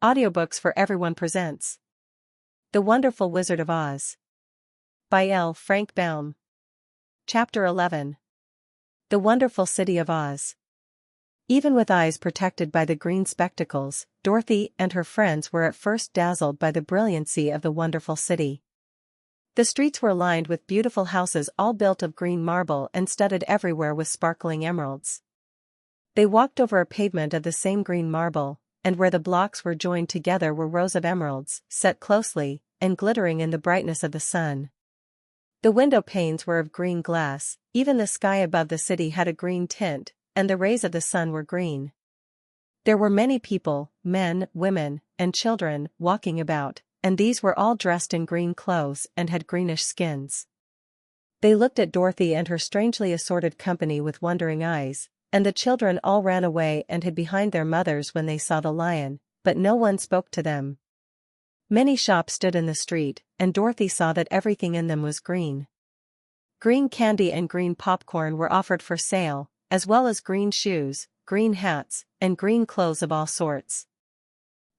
Audiobooks for Everyone presents The Wonderful Wizard of Oz by L. Frank Baum. Chapter 11. The Wonderful City of Oz. Even with eyes protected by the green spectacles, Dorothy and her friends were at first dazzled by the brilliancy of the wonderful city. The streets were lined with beautiful houses all built of green marble and studded everywhere with sparkling emeralds. They walked over a pavement of the same green marble, and where the blocks were joined together were rows of emeralds, set closely, and glittering in the brightness of the sun. The window panes were of green glass, even the sky above the city had a green tint, and the rays of the sun were green. There were many people, men, women, and children, walking about, and these were all dressed in green clothes and had greenish skins. They looked at Dorothy and her strangely assorted company with wondering eyes, and the children all ran away and hid behind their mothers when they saw the lion, but no one spoke to them. Many shops stood in the street, and Dorothy saw that everything in them was green. Green candy and green popcorn were offered for sale, as well as green shoes, green hats, and green clothes of all sorts.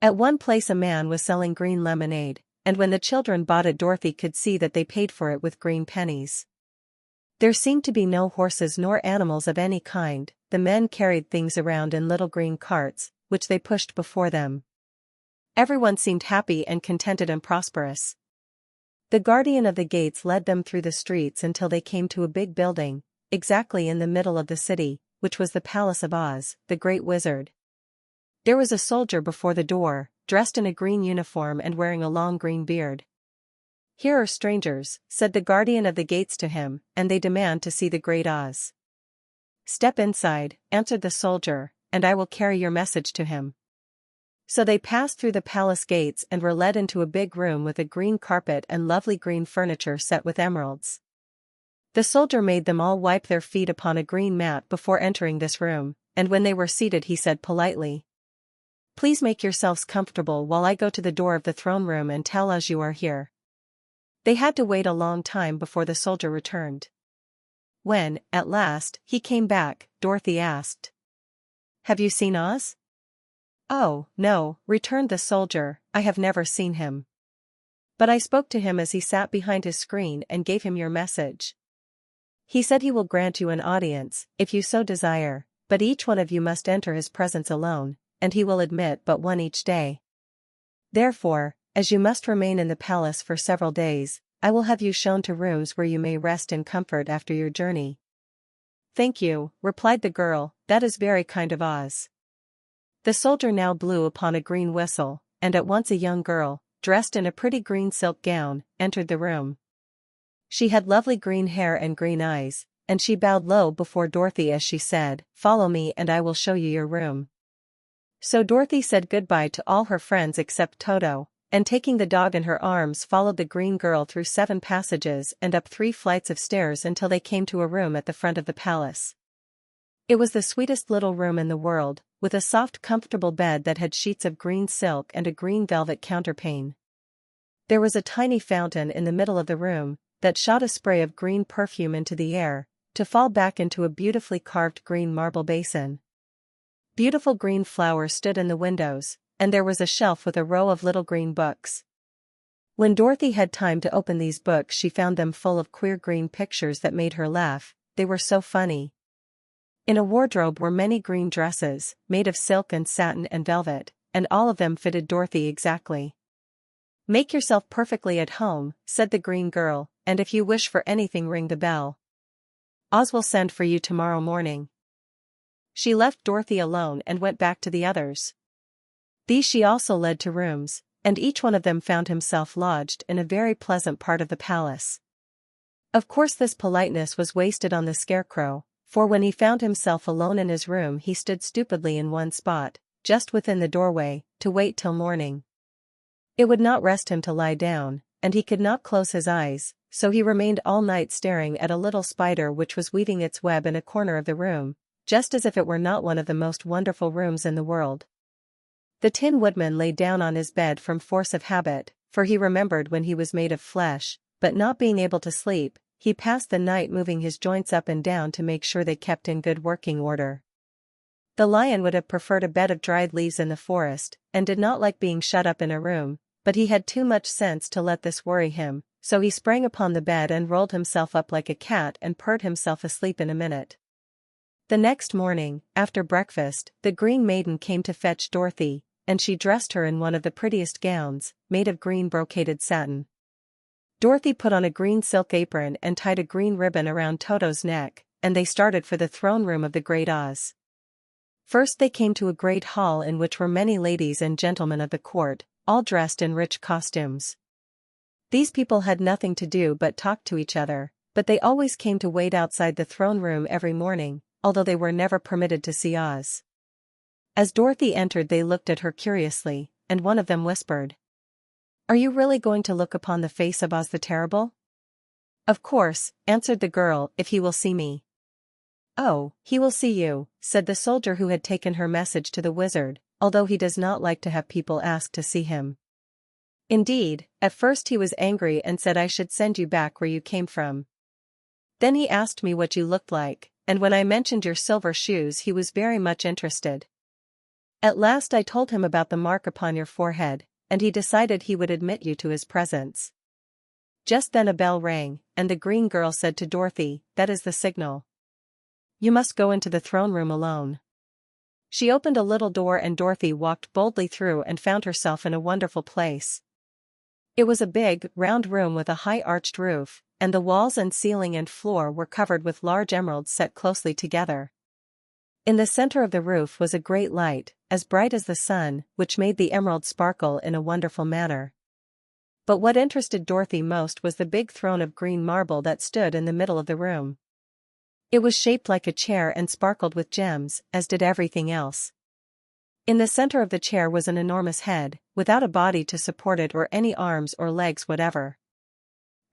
At one place a man was selling green lemonade, and when the children bought it Dorothy could see that they paid for it with green pennies. There seemed to be no horses nor animals of any kind. The men carried things around in little green carts, which they pushed before them. Everyone seemed happy and contented and prosperous. The guardian of the gates led them through the streets until they came to a big building, exactly in the middle of the city, which was the Palace of Oz, the Great Wizard. There was a soldier before the door, dressed in a green uniform and wearing a long green beard. "Here are strangers," said the guardian of the gates to him, "and they demand to see the Great Oz." "Step inside," answered the soldier, "and I will carry your message to him." So they passed through the palace gates and were led into a big room with a green carpet and lovely green furniture set with emeralds. The soldier made them all wipe their feet upon a green mat before entering this room, and when they were seated he said politely, "Please make yourselves comfortable while I go to the door of the throne room and tell Oz you are here." They had to wait a long time before the soldier returned. When, at last, he came back, Dorothy asked, "Have you seen Oz?" "Oh, no," returned the soldier, "I have never seen him. But I spoke to him as he sat behind his screen and gave him your message. He said he will grant you an audience, if you so desire, but each one of you must enter his presence alone, and he will admit but one each day. Therefore, as you must remain in the palace for several days, I will have you shown to rooms where you may rest in comfort after your journey." "Thank you," replied the girl, "that is very kind of Oz." The soldier now blew upon a green whistle, and at once a young girl, dressed in a pretty green silk gown, entered the room. She had lovely green hair and green eyes, and she bowed low before Dorothy as she said, "Follow me and I will show you your room." So Dorothy said goodbye to all her friends except Toto, and taking the dog in her arms followed the green girl through 7 passages and up 3 flights of stairs until they came to a room at the front of the palace. It was the sweetest little room in the world, with a soft comfortable bed that had sheets of green silk and a green velvet counterpane. There was a tiny fountain in the middle of the room, that shot a spray of green perfume into the air, to fall back into a beautifully carved green marble basin. Beautiful green flowers stood in the windows, and there was a shelf with a row of little green books. When Dorothy had time to open these books she found them full of queer green pictures that made her laugh, they were so funny. In a wardrobe were many green dresses, made of silk and satin and velvet, and all of them fitted Dorothy exactly. "Make yourself perfectly at home," said the green girl, "and if you wish for anything ring the bell. Oz will send for you tomorrow morning." She left Dorothy alone and went back to the others. These she also led to rooms, and each one of them found himself lodged in a very pleasant part of the palace. Of course this politeness was wasted on the Scarecrow, for when he found himself alone in his room he stood stupidly in one spot, just within the doorway, to wait till morning. It would not rest him to lie down, and he could not close his eyes, so he remained all night staring at a little spider which was weaving its web in a corner of the room, just as if it were not one of the most wonderful rooms in the world. The Tin Woodman lay down on his bed from force of habit, for he remembered when he was made of flesh, but not being able to sleep, he passed the night moving his joints up and down to make sure they kept in good working order. The lion would have preferred a bed of dried leaves in the forest, and did not like being shut up in a room, but he had too much sense to let this worry him, so he sprang upon the bed and rolled himself up like a cat and purred himself asleep in a minute. The next morning, after breakfast, the Green Maiden came to fetch Dorothy, and she dressed her in one of the prettiest gowns, made of green brocaded satin. Dorothy put on a green silk apron and tied a green ribbon around Toto's neck, and they started for the throne room of the Great Oz. First they came to a great hall in which were many ladies and gentlemen of the court, all dressed in rich costumes. These people had nothing to do but talk to each other, but they always came to wait outside the throne room every morning, although they were never permitted to see Oz. As Dorothy entered they looked at her curiously, and one of them whispered, "Are you really going to look upon the face of Oz the Terrible?" "Of course," answered the girl, "if he will see me." "Oh, he will see you," said the soldier who had taken her message to the wizard, "although he does not like to have people ask to see him. Indeed, at first he was angry and said I should send you back where you came from. Then he asked me what you looked like, and when I mentioned your silver shoes he was very much interested. At last I told him about the mark upon your forehead, and he decided he would admit you to his presence." Just then a bell rang, and the green girl said to Dorothy, "That is the signal. You must go into the throne room alone." She opened a little door and Dorothy walked boldly through and found herself in a wonderful place. It was a big, round room with a high arched roof, and the walls and ceiling and floor were covered with large emeralds set closely together. In the center of the roof was a great light, as bright as the sun, which made the emeralds sparkle in a wonderful manner. But what interested Dorothy most was the big throne of green marble that stood in the middle of the room. It was shaped like a chair and sparkled with gems, as did everything else. In the center of the chair was an enormous head, without a body to support it or any arms or legs whatever.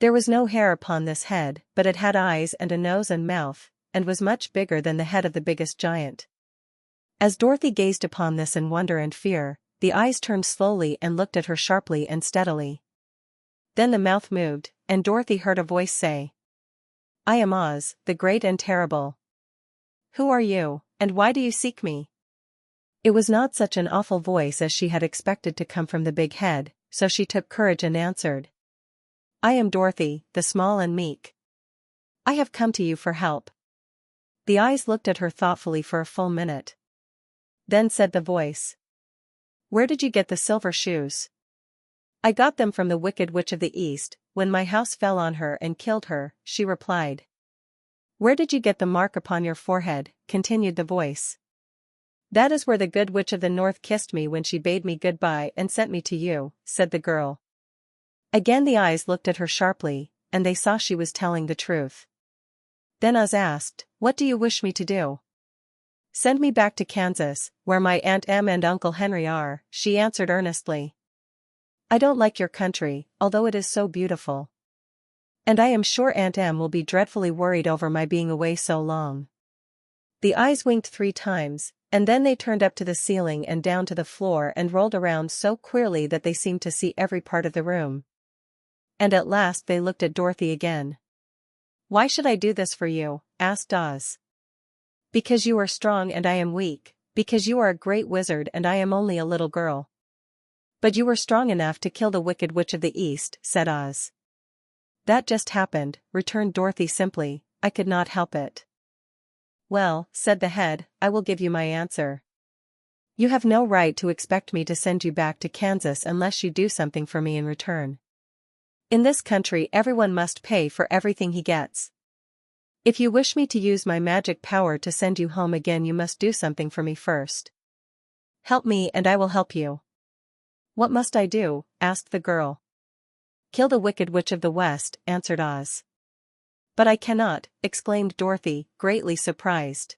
There was no hair upon this head, but it had eyes and a nose and mouth, and was much bigger than the head of the biggest giant. As Dorothy gazed upon this in wonder and fear, the eyes turned slowly and looked at her sharply and steadily. Then the mouth moved, and Dorothy heard a voice say, "I am Oz, the Great and Terrible. Who are you, and why do you seek me?" It was not such an awful voice as she had expected to come from the big head, so she took courage and answered, "I am Dorothy, the small and meek. I have come to you for help." The eyes looked at her thoughtfully for a full minute. Then said the voice, "Where did you get the silver shoes?" "I got them from the Wicked Witch of the East, when my house fell on her and killed her," she replied. "Where did you get the mark upon your forehead?" continued the voice. "That is where the Good Witch of the North kissed me when she bade me goodbye and sent me to you," said the girl. Again the eyes looked at her sharply, and they saw she was telling the truth. Then Oz asked, "What do you wish me to do?" "Send me back to Kansas, where my Aunt Em and Uncle Henry are," she answered earnestly. "I don't like your country, although it is so beautiful. And I am sure Aunt Em will be dreadfully worried over my being away so long." The eyes winked 3 times, and then they turned up to the ceiling and down to the floor and rolled around so queerly that they seemed to see every part of the room. And at last they looked at Dorothy again. "Why should I do this for you?" asked Oz. "Because you are strong and I am weak, because you are a great wizard and I am only a little girl." "But you were strong enough to kill the Wicked Witch of the East," said Oz. "That just happened," returned Dorothy simply, "I could not help it." "Well," said the head, "I will give you my answer. You have no right to expect me to send you back to Kansas unless you do something for me in return. In this country everyone must pay for everything he gets. If you wish me to use my magic power to send you home again you must do something for me first. Help me and I will help you." "What must I do?" asked the girl. "Kill the Wicked Witch of the West," answered Oz. "But I cannot," exclaimed Dorothy, greatly surprised.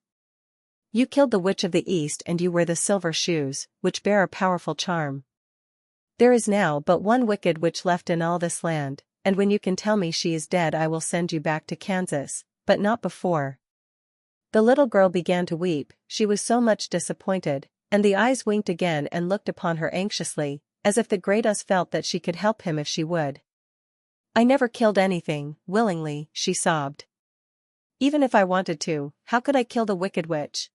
"You killed the Witch of the East and you wear the silver shoes, which bear a powerful charm. There is now but one Wicked Witch left in all this land, and when you can tell me she is dead I will send you back to Kansas, but not before." The little girl began to weep, she was so much disappointed, and the eyes winked again and looked upon her anxiously, as if the Great Oz felt that she could help him if she would. "I never killed anything, willingly," she sobbed. "Even if I wanted to, how could I kill the Wicked Witch?"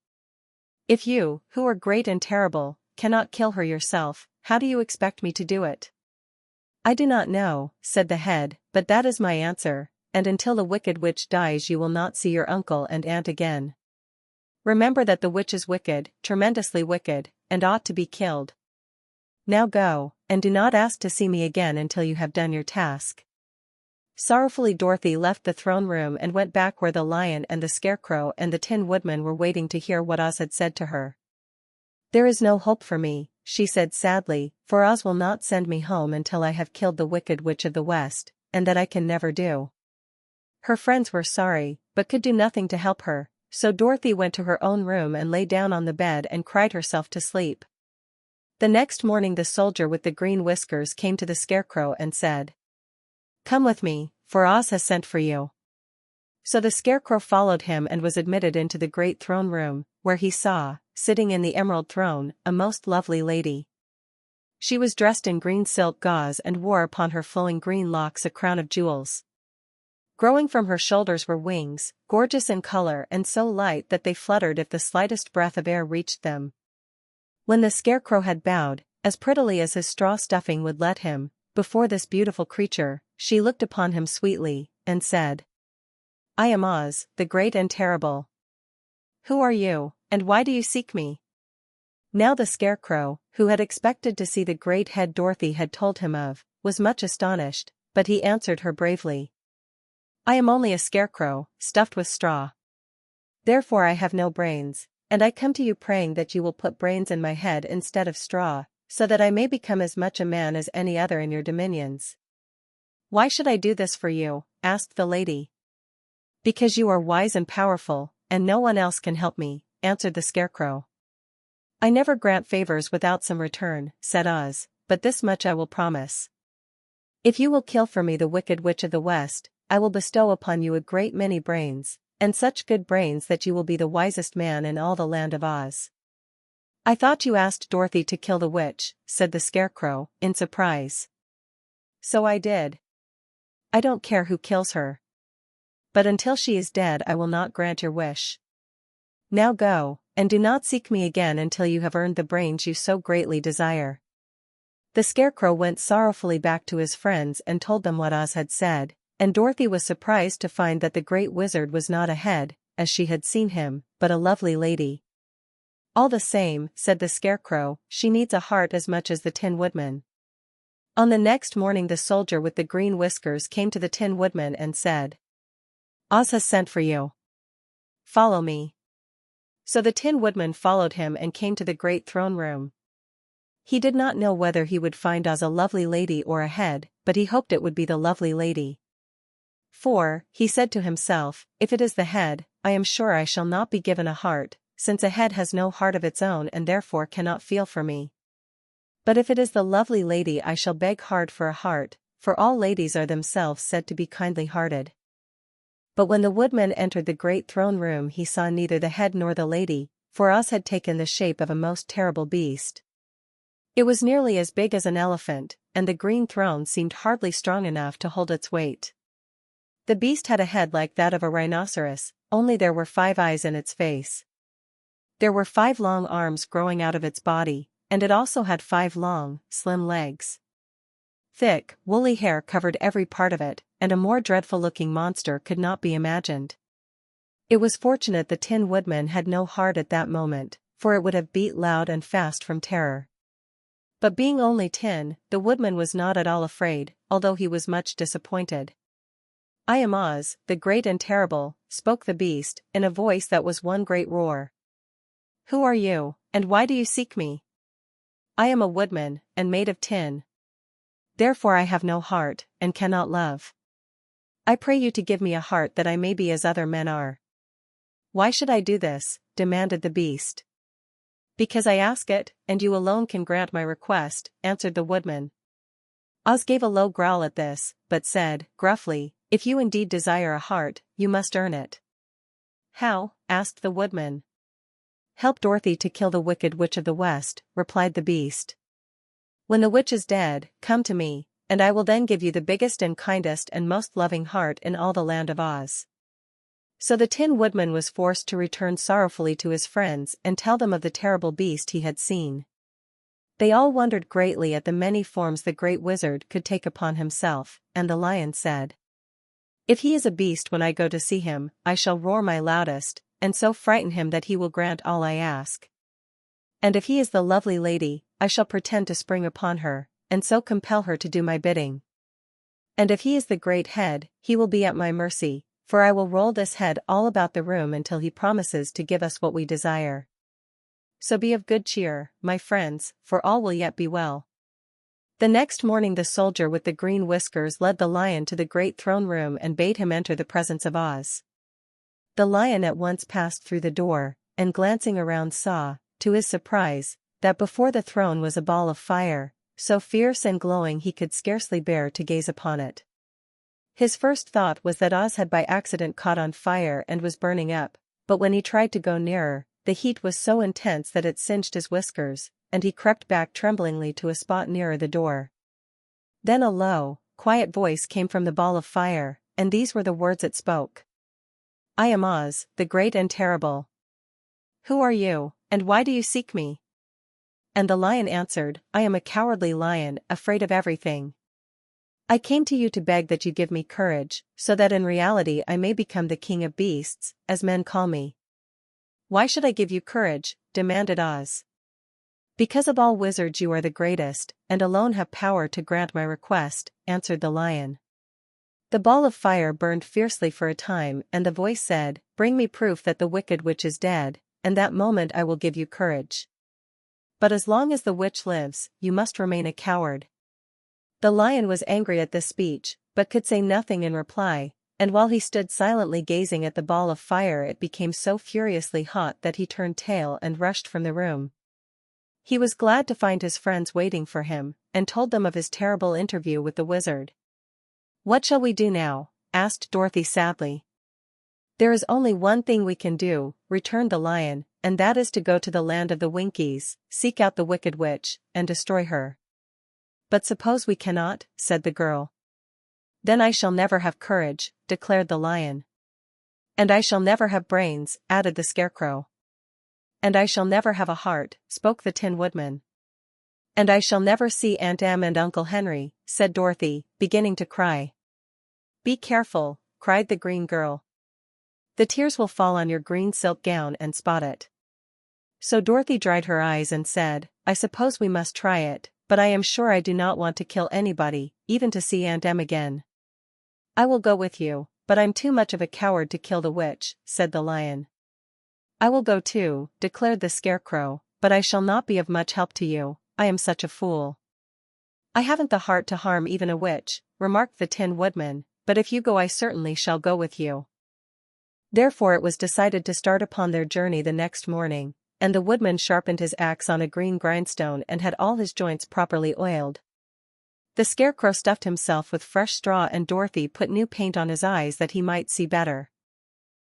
If you, who are great and terrible, cannot kill her yourself, how do you expect me to do it? I do not know, said the head, but that is my answer, and until the wicked witch dies you will not see your uncle and aunt again. Remember that the witch is wicked, tremendously wicked, and ought to be killed. Now go, and do not ask to see me again until you have done your task. Sorrowfully Dorothy left the throne room and went back where the lion and the scarecrow and the Tin Woodman were waiting to hear what Oz had said to her. There is no hope for me, she said sadly, for Oz will not send me home until I have killed the Wicked Witch of the West, and that I can never do. Her friends were sorry, but could do nothing to help her, so Dorothy went to her own room and lay down on the bed and cried herself to sleep. The next morning the soldier with the green whiskers came to the scarecrow and said, "Come with me, for Oz has sent for you." So the scarecrow followed him and was admitted into the great throne room, where he saw, sitting in the emerald throne, a most lovely lady. She was dressed in green silk gauze and wore upon her flowing green locks a crown of jewels. Growing from her shoulders were wings, gorgeous in color and so light that they fluttered if the slightest breath of air reached them. When the scarecrow had bowed, as prettily as his straw stuffing would let him, before this beautiful creature, she looked upon him sweetly, and said, "I am Oz, the great and terrible. Who are you, and why do you seek me?" Now the scarecrow, who had expected to see the great head Dorothy had told him of, was much astonished, but he answered her bravely. "I am only a scarecrow, stuffed with straw. Therefore I have no brains, and I come to you praying that you will put brains in my head instead of straw, so that I may become as much a man as any other in your dominions." "Why should I do this for you?" asked the lady. "Because you are wise and powerful, and no one else can help me," answered the scarecrow. "I never grant favors without some return," said Oz, "but this much I will promise. If you will kill for me the Wicked Witch of the West, I will bestow upon you a great many brains, and such good brains that you will be the wisest man in all the land of Oz." "I thought you asked Dorothy to kill the witch," said the scarecrow, in surprise. "So I did. I don't care who kills her. But until she is dead I will not grant your wish. Now go, and do not seek me again until you have earned the brains you so greatly desire." The scarecrow went sorrowfully back to his friends and told them what Oz had said, and Dorothy was surprised to find that the great wizard was not a head, as she had seen him, but a lovely lady. "All the same," said the scarecrow, "she needs a heart as much as the Tin Woodman." On the next morning the soldier with the green whiskers came to the Tin Woodman and said, "Oz has sent for you. Follow me." So the Tin Woodman followed him and came to the great throne room. He did not know whether he would find Oz a lovely lady or a head, but he hoped it would be the lovely lady. "For," he said to himself, "if it is the head, I am sure I shall not be given a heart, since a head has no heart of its own and therefore cannot feel for me. But if it is the lovely lady I shall beg hard for a heart, for all ladies are themselves said to be kindly-hearted." But when the woodman entered the great throne room he saw neither the head nor the lady, for Oz had taken the shape of a most terrible beast. It was nearly as big as an elephant, and the green throne seemed hardly strong enough to hold its weight. The beast had a head like that of a rhinoceros, only there were 5 eyes in its face. There were 5 long arms growing out of its body, and it also had 5 long, slim legs. Thick, woolly hair covered every part of it, and a more dreadful-looking monster could not be imagined. It was fortunate the Tin Woodman had no heart at that moment, for it would have beat loud and fast from terror. But being only tin, the woodman was not at all afraid, although he was much disappointed. "I am Oz, the great and terrible," spoke the beast, in a voice that was one great roar. "Who are you, and why do you seek me?" "I am a woodman, and made of tin. Therefore I have no heart, and cannot love. I pray you to give me a heart that I may be as other men are." "Why should I do this?" demanded the beast. "Because I ask it, and you alone can grant my request," answered the woodman. Oz gave a low growl at this, but said, gruffly, "If you indeed desire a heart, you must earn it." "How?" asked the woodman. "Help Dorothy to kill the Wicked Witch of the West," replied the beast. "When the witch is dead, come to me, and I will then give you the biggest and kindest and most loving heart in all the land of Oz." So the Tin Woodman was forced to return sorrowfully to his friends and tell them of the terrible beast he had seen. They all wondered greatly at the many forms the great wizard could take upon himself, and the Lion said, "If he is a beast when I go to see him, I shall roar my loudest, and so frighten him that he will grant all I ask. And if he is the lovely lady, I shall pretend to spring upon her, and so compel her to do my bidding. And if he is the great head, he will be at my mercy, for I will roll this head all about the room until he promises to give us what we desire. So be of good cheer, my friends, for all will yet be well." The next morning the soldier with the green whiskers led the Lion to the great throne room and bade him enter the presence of Oz. The Lion at once passed through the door, and glancing around saw, to his surprise, that before the throne was a ball of fire, so fierce and glowing he could scarcely bear to gaze upon it. His first thought was that Oz had by accident caught on fire and was burning up, but when he tried to go nearer, the heat was so intense that it singed his whiskers, and he crept back tremblingly to a spot nearer the door. Then a low, quiet voice came from the ball of fire, and these were the words it spoke. "I am Oz, the great and terrible. Who are you, and why do you seek me?" And the Lion answered, "I am a cowardly lion, afraid of everything. I came to you to beg that you give me courage, so that in reality I may become the king of beasts, as men call me." "Why should I give you courage?" demanded Oz. "Because of all wizards you are the greatest, and alone have power to grant my request," answered the Lion. The ball of fire burned fiercely for a time, and the voice said, "Bring me proof that the wicked witch is dead, and that moment I will give you courage. But as long as the witch lives, you must remain a coward." The Lion was angry at this speech, but could say nothing in reply, and while he stood silently gazing at the ball of fire it became so furiously hot that he turned tail and rushed from the room. He was glad to find his friends waiting for him, and told them of his terrible interview with the wizard. "What shall we do now?" asked Dorothy sadly. "There is only one thing we can do," returned the Lion, "and that is to go to the land of the Winkies, seek out the wicked witch, and destroy her." "But suppose we cannot?" said the girl. "Then I shall never have courage," declared the Lion. "And I shall never have brains," added the Scarecrow. "And I shall never have a heart," spoke the Tin Woodman. "And I shall never see Aunt Em and Uncle Henry," said Dorothy, beginning to cry. "Be careful," cried the green girl. "The tears will fall on your green silk gown and spot it." So Dorothy dried her eyes and said, "I suppose we must try it, but I am sure I do not want to kill anybody, even to see Aunt Em again." "I will go with you, but I'm too much of a coward to kill the witch," said the Lion. "I will go too," declared the Scarecrow, "but I shall not be of much help to you, I am such a fool." "I haven't the heart to harm even a witch," remarked the Tin Woodman, "but if you go I certainly shall go with you." Therefore it was decided to start upon their journey the next morning, and the Woodman sharpened his axe on a green grindstone and had all his joints properly oiled. The Scarecrow stuffed himself with fresh straw and Dorothy put new paint on his eyes that he might see better.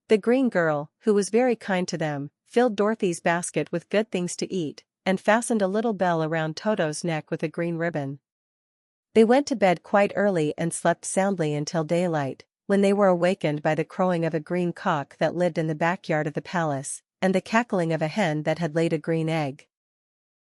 The green girl, who was very kind to them, filled Dorothy's basket with good things to eat, and fastened a little bell around Toto's neck with a green ribbon. They went to bed quite early and slept soundly until daylight, when they were awakened by the crowing of a green cock that lived in the backyard of the palace, and the cackling of a hen that had laid a green egg.